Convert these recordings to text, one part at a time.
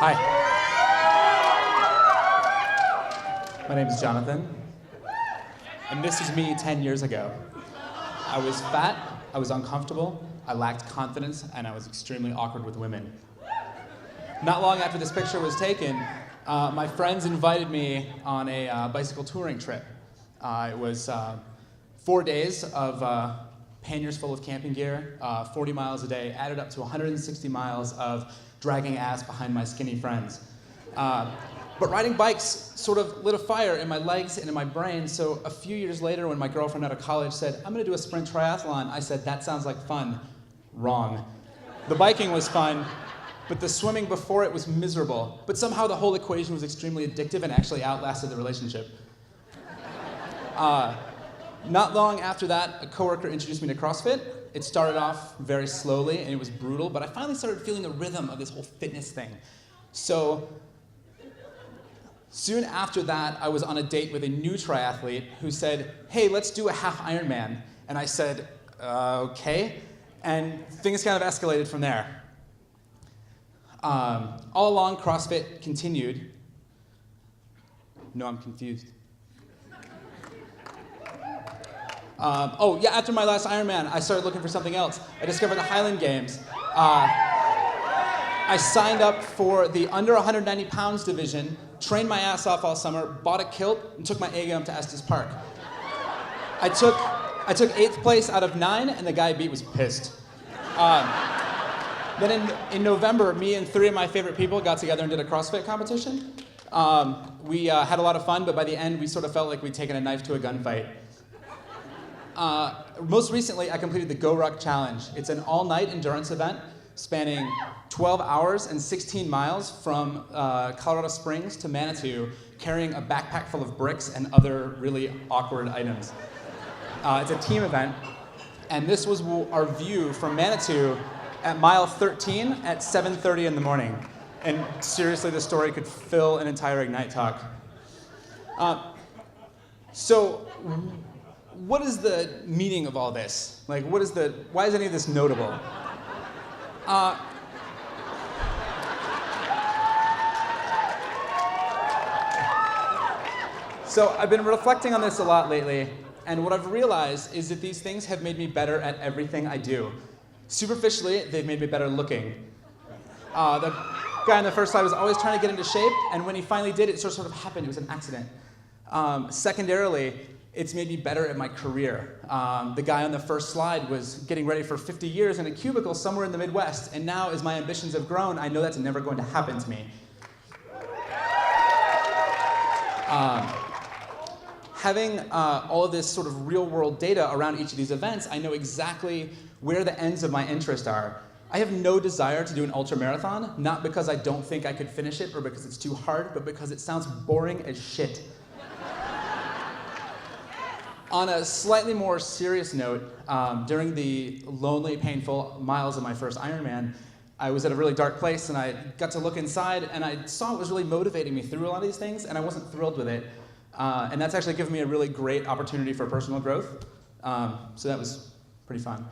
Hi. My name is Jonathan, and this is me 10 years ago. I was fat, I was uncomfortable, I lacked confidence, and I was extremely awkward with women. Not long after this picture was taken, my friends invited me on a bicycle touring trip. It was 4 days of panniers full of camping gear, 40 miles a day, added up to 160 miles of dragging ass behind my skinny friends. But riding bikes sort of lit a fire in my legs and in my brain, so a few years later when my girlfriend out of college said, "I'm gonna do a sprint triathlon," I said, "That sounds like fun." Wrong. The biking was fun, but the swimming before it was miserable. But somehow the whole equation was extremely addictive and actually outlasted the relationship. Not long after that, a coworker introduced me to CrossFit. It started off very slowly and it was brutal, but I finally started feeling the rhythm of this whole fitness thing. So soon after that, I was on a date with a new triathlete who said, "Hey, let's do a half Ironman." And I said, "Okay." And things kind of escalated from there. All along, CrossFit continued. No, I'm confused. After my last Ironman, I started looking for something else. I discovered the Highland Games. I signed up for the under 190 pounds division, trained my ass off all summer, bought a kilt, and took my A game to Estes Park. I took 8th place out of 9, and the guy I beat was pissed. Then in November, me and 3 of my favorite people got together and did a CrossFit competition. We had a lot of fun, but by the end, we sort of felt like we'd taken a knife to a gunfight. Most recently, I completed the Go Ruck Challenge. It's an all-night endurance event spanning 12 hours and 16 miles from Colorado Springs to Manitou, carrying a backpack full of bricks and other really awkward items. It's a team event, and this was our view from Manitou at mile 13 at 7:30 in the morning. And seriously, this story could fill an entire Ignite talk. So what is the meaning of all this? Like, why is any of this notable? So I've been reflecting on this a lot lately, and what I've realized is that these things have made me better at everything I do. Superficially, they've made me better looking. The guy on the first slide was always trying to get into shape, and when he finally did, it sort of happened. It was an accident. Secondarily, it's made me better at my career. The guy on the first slide was getting ready for 50 years in a cubicle somewhere in the Midwest, and now as my ambitions have grown, I know that's never going to happen to me. Having all of this sort of real-world data around each of these events, I know exactly where the ends of my interest are. I have no desire to do an ultra-marathon, not because I don't think I could finish it or because it's too hard, but because it sounds boring as shit. On a slightly more serious note, during the lonely, painful miles of my first Ironman, I was at a really dark place and I got to look inside and I saw what was really motivating me through a lot of these things, and I wasn't thrilled with it. And that's actually given me a really great opportunity for personal growth. So that was pretty fun.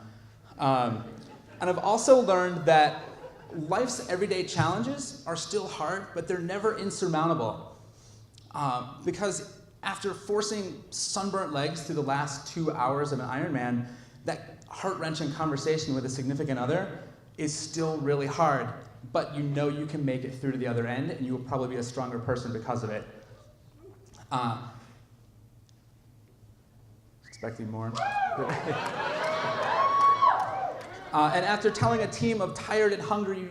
And I've also learned that life's everyday challenges are still hard, but they're never insurmountable. Because after forcing sunburnt legs through the last 2 hours of an Ironman, that heart-wrenching conversation with a significant other is still really hard, but you know you can make it through to the other end, and you will probably be a stronger person because of it. Expecting more. And after telling a team of tired and hungry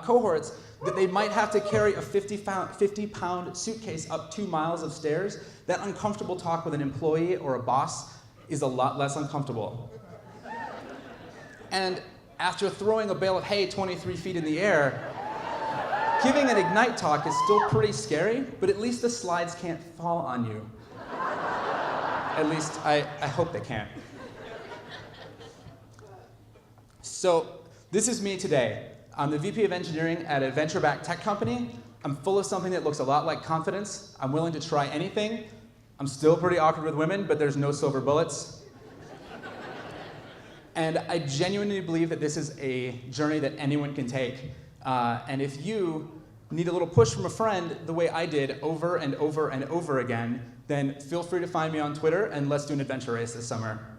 cohorts that they might have to carry a 50-pound suitcase up 2 miles of stairs, that uncomfortable talk with an employee or a boss is a lot less uncomfortable. And after throwing a bale of hay 23 feet in the air, giving an Ignite talk is still pretty scary, but at least the slides can't fall on you. At least I hope they can't. So this is me today. I'm the VP of Engineering at a venture-backed tech company. I'm full of something that looks a lot like confidence. I'm willing to try anything. I'm still pretty awkward with women, but there's no silver bullets. And I genuinely believe that this is a journey that anyone can take. And if you need a little push from a friend the way I did over and over and over again, then feel free to find me on Twitter and let's do an adventure race this summer.